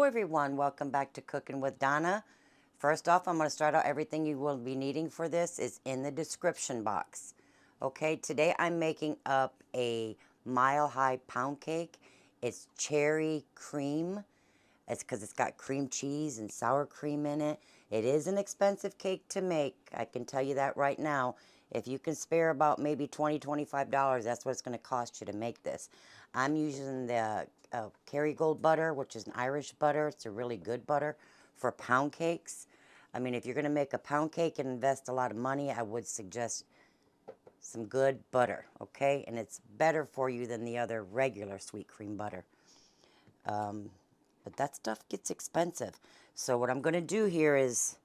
everyone, welcome back to Cooking with Donna. First off, I'm going to start out everything you will be needing for this is in the description box. Okay, today I'm making up a mile-high pound cake. It's cherry cream. It's because it's got cream cheese and sour cream in it. It is an expensive cake to make. I can tell you that right now. If you can spare about maybe $20–$25, that's what it's going to cost you to make this. I'm using the Kerrygold butter, which is an Irish butter. It's a really good butter for pound cakes. I mean, if you're going to make a pound cake and invest a lot of money, I would suggest some good butter, okay? And it's better for you than the other regular sweet cream butter. But that stuff gets expensive. So what I'm going to do here is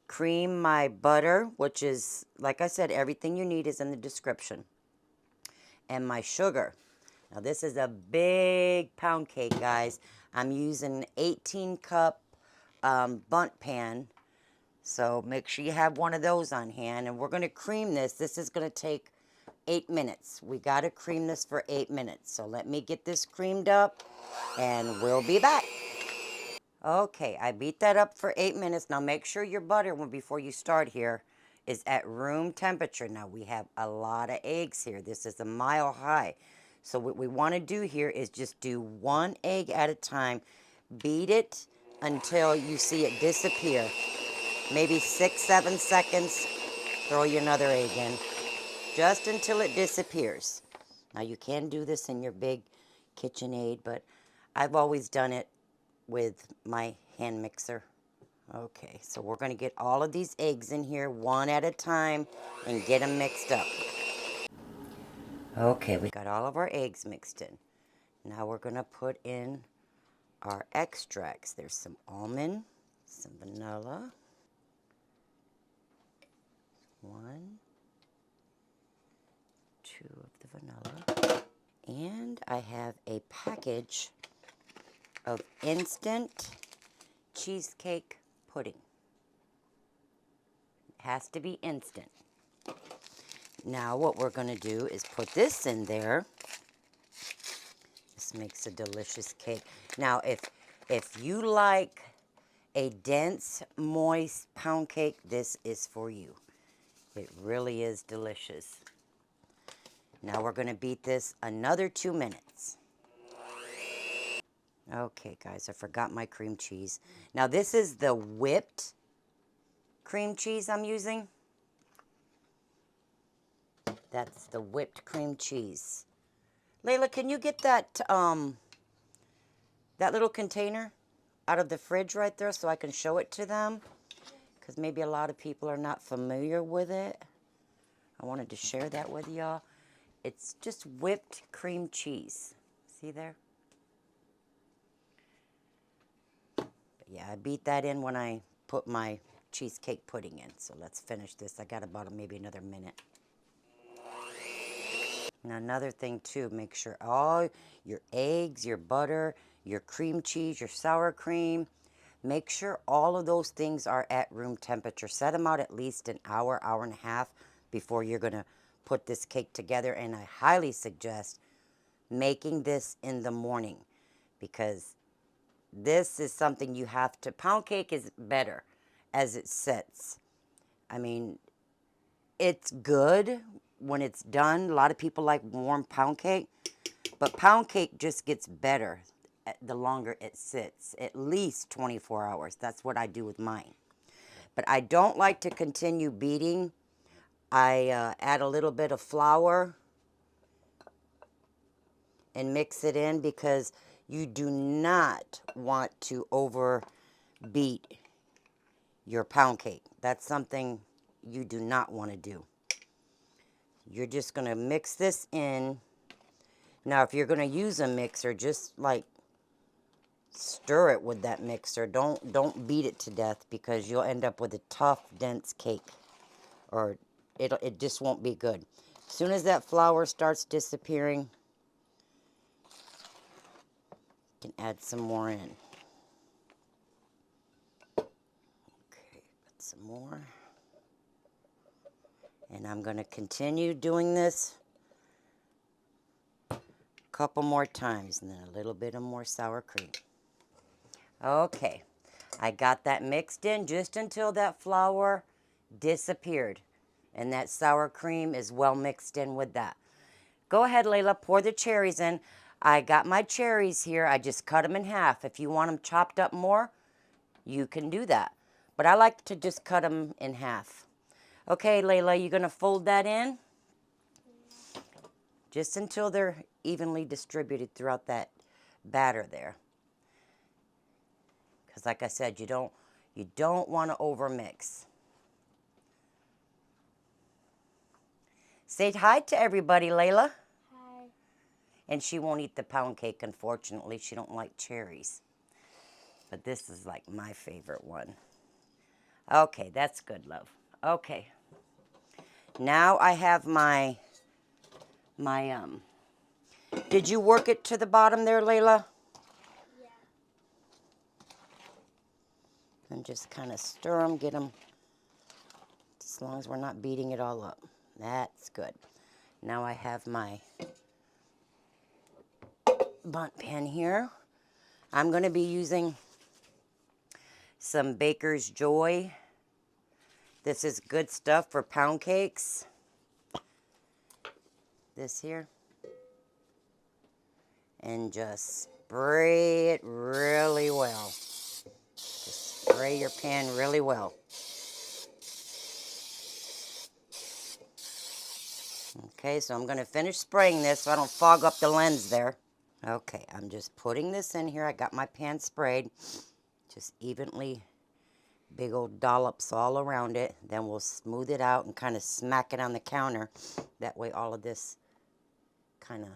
cream my butter, which is, like I said, everything you need is in the description. And my sugar. Now this is a big pound cake, guys. I'm using an 18-cup bunt pan. So make sure you have one of those on hand. And we're going to cream this. This is going to take 8 minutes. We got to cream this for 8 minutes. So let me get this creamed up and we'll be back. Okay, I beat that up for 8 minutes. Now make sure your butter, before you start here, is at room temperature. Now we have a lot of eggs here. This is a mile high. So what we want to do here is just do one egg at a time. Beat it until you see it disappear. Maybe 6–7 seconds. Throw you another egg in. Just until it disappears. Now you can do this in your big KitchenAid, but I've always done it with my hand mixer. Okay, so we're going to get all of these eggs in here one at a time and get them mixed up. Okay, we got all of our eggs mixed in. Now we're going to put in our extracts. There's some almond, some vanilla. 1, 2 of the vanilla. And I have a package of instant cheesecake pudding. It has to be instant. Now what we're going to do is put this in there. This makes a delicious cake. Now if you like a dense, moist pound cake, this is for you. It really is delicious. Now we're going to beat this another 2 minutes. Okay, guys, I forgot my cream cheese. Now, this is the whipped cream cheese I'm using. That's the whipped cream cheese. Layla, can you get that, that little container out of the fridge right there so I can show it to them? Because maybe a lot of people are not familiar with it. I wanted to share that with y'all. It's just whipped cream cheese. See there? Yeah, I beat that in when I put my cheesecake pudding in. So let's finish this. I got about maybe another minute. Now another thing too, make sure all your eggs, your butter, your cream cheese, your sour cream, make sure all of those things are at room temperature. Set them out at least an hour, hour and a half before you're going to put this cake together. And I highly suggest making this in the morning because this is something you have to, pound cake is better as it sits. I mean, it's good when it's done. A lot of people like warm pound cake, but pound cake just gets better the longer it sits, at least 24 hours. That's what I do with mine. But I don't like to continue beating. I add a little bit of flour and mix it in because you do not want to overbeat your pound cake. That's something you do not want to do. You're just going to mix this in. Now, if you're going to use a mixer, just like stir it with that mixer. Don't beat it to death because you'll end up with a tough, dense cake. Or it just won't be good. As soon as that flour starts disappearing, can add some more in. Okay, put some more. And I'm going to continue doing this a couple more times and then a little bit of more sour cream. Okay, I got that mixed in just until that flour disappeared. And that sour cream is well mixed in with that. Go ahead, Layla, pour the cherries in. I got my cherries here. I just cut them in half. If you want them chopped up more, you can do that. But I like to just cut them in half. Okay, Layla, you're going to fold that in just until they're evenly distributed throughout that batter there. Because like I said, you don't want to overmix. Say hi to everybody, Layla. Hi. And she won't eat the pound cake, unfortunately. She don't like cherries. But this is like my favorite one. Okay, that's good, love. Okay. Now I have my did you work it to the bottom there, Layla? Yeah. And just kind of stir them, get them, as long as we're not beating it all up. That's good. Now I have my bunt pan here. I'm going to be using some Baker's Joy. This is good stuff for pound cakes. This here. And just spray it really well. Just spray your pan really well. Okay, so I'm going to finish spraying this so I don't fog up the lens there. Okay, I'm just putting this in here. I got my pan sprayed. Just evenly, big old dollops all around it. Then we'll smooth it out and kind of smack it on the counter. That way all of this kind of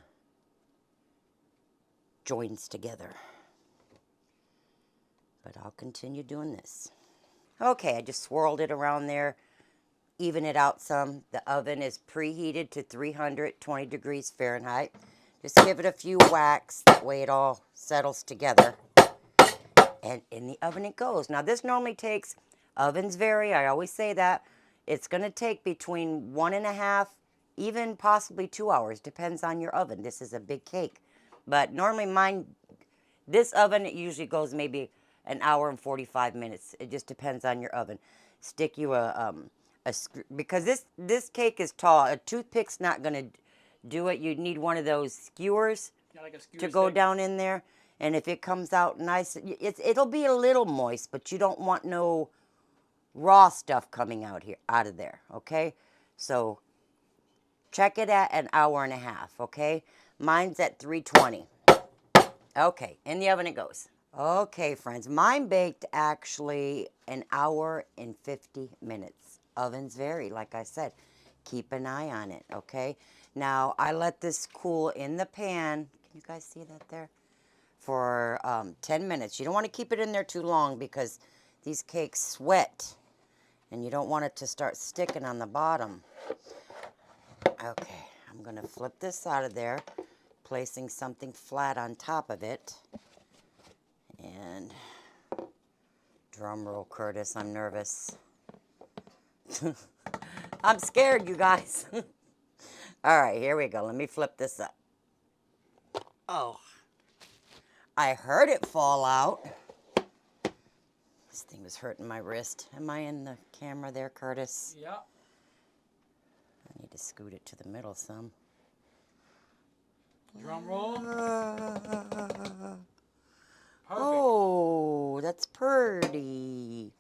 joins together. But I'll continue doing this. Okay, I just swirled it around there. Even it out some. The oven is preheated to 320 degrees Fahrenheit. Just give it a few whacks. That way it all settles together. And in the oven it goes. Now this normally takes, ovens vary, I always say that. It's going to take between 1.5, even possibly 2 hours. Depends on your oven. This is a big cake. But normally mine, this oven, it usually goes maybe an hour and 45 minutes. It just depends on your oven. Stick you because this cake is tall. A toothpick's not going to do it. You need one of those skewers Like a skewer to go stick. down in there. And if it comes out nice, it'll be a little moist, but you don't want no raw stuff coming out of there, okay? So check it at an hour and a half, okay? Mine's at 320. Okay, in the oven it goes. Okay, friends, mine baked actually an hour and 50 minutes. Ovens vary, like I said. Keep an eye on it, okay? Now, I let this cool in the pan. Can you guys see that there? For 10 minutes. You don't want to keep it in there too long because these cakes sweat and you don't want it to start sticking on the bottom. Okay, I'm going to flip this out of there, placing something flat on top of it. And drum roll, Curtis, I'm nervous. I'm scared, you guys. All right, here we go. Let me flip this up. Oh, I heard it fall out. This thing was hurting my wrist. Am I in the camera there, Curtis? Yeah. I need to scoot it to the middle some. Drum roll. Perfect. Oh, that's pretty.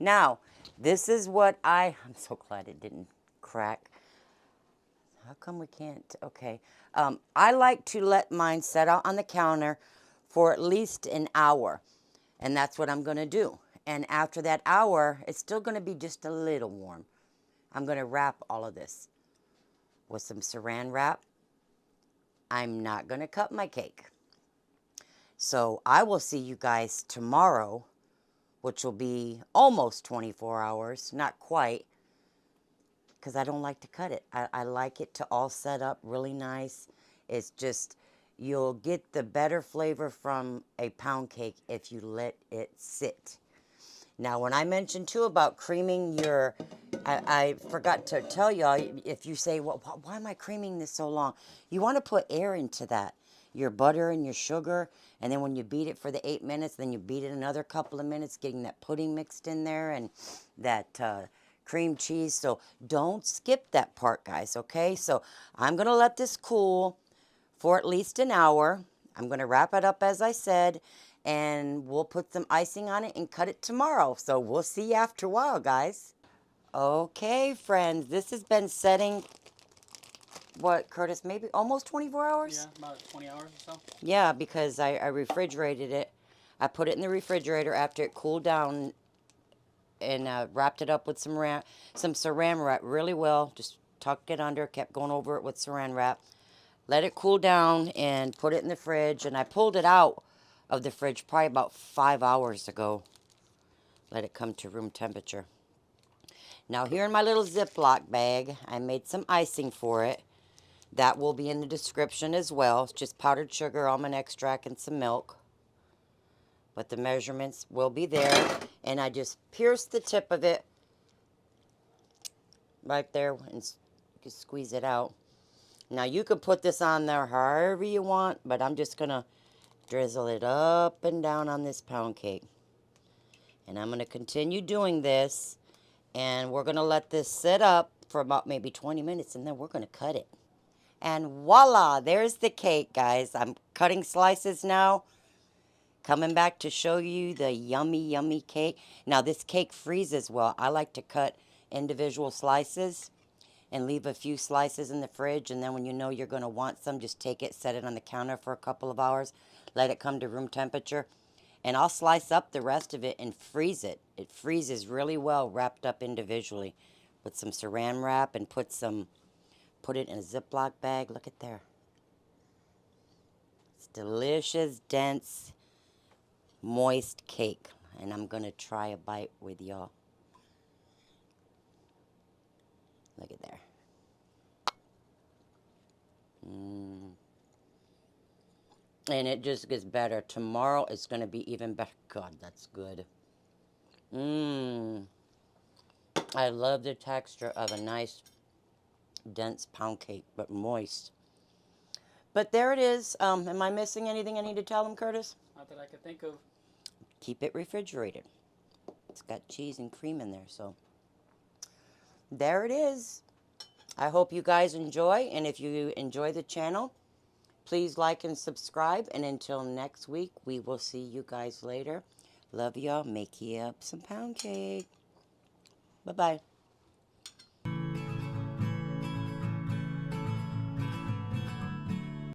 Now, this is what I'm so glad it didn't crack. How come we can't? Okay. I like to let mine set out on the counter for at least an hour. And that's what I'm going to do. And after that hour, it's still going to be just a little warm. I'm going to wrap all of this with some saran wrap. I'm not going to cut my cake. So I will see you guys tomorrow, which will be almost 24 hours, not quite, because I don't like to cut it. I like it to all set up really nice. It's just, you'll get the better flavor from a pound cake if you let it sit. Now, when I mentioned too about creaming your, I forgot to tell y'all, if you say, well, why am I creaming this so long? You want to put air into that. your butter and your sugar. And then when you beat it for the 8 minutes, then you beat it another couple of minutes, getting that pudding mixed in there and that cream cheese. So don't skip that part, guys, okay? So I'm going to let this cool for at least an hour. I'm going to wrap it up as I said, and we'll put some icing on it and cut it tomorrow. So we'll see you after a while, guys. Okay, friends, this has been setting, what, Curtis, maybe almost 24 hours? Yeah, about 20 hours or so. Yeah, because I refrigerated it. I put it in the refrigerator after it cooled down and wrapped it up with some saran wrap really well. Just tucked it under, kept going over it with saran wrap. Let it cool down and put it in the fridge. And I pulled it out of the fridge probably about 5 hours ago. Let it come to room temperature. Now here in my little Ziploc bag, I made some icing for it. That will be in the description as well. It's just powdered sugar, almond extract, and some milk. But the measurements will be there. And I just pierced the tip of it right there and you can squeeze it out. Now you can put this on there however you want, but I'm just going to drizzle it up and down on this pound cake. And I'm going to continue doing this. And we're going to let this sit up for about maybe 20 minutes, and then we're going to cut it. And voila, there's the cake, guys. I'm cutting slices now. Coming back to show you the yummy, yummy cake. Now, this cake freezes well. I like to cut individual slices and leave a few slices in the fridge. And then when you know you're going to want some, just take it, set it on the counter for a couple of hours. Let it come to room temperature. And I'll slice up the rest of it and freeze it. It freezes really well wrapped up individually with some saran wrap and put it in a Ziploc bag. Look at there. It's delicious, dense, moist cake. And I'm going to try a bite with y'all. Look at there. And it just gets better. Tomorrow it's going to be even better. God, that's good. I love the texture of a nice, dense pound cake, but moist. But there it is. Am I missing anything I need to tell them, Curtis? Not that I could think of. Keep it refrigerated. It's got cheese and cream in there, so there it is. I hope you guys enjoy, and if you enjoy the channel, please like and subscribe. And until next week, we will see you guys later. Love y'all. Make you up some pound cake. Bye-bye.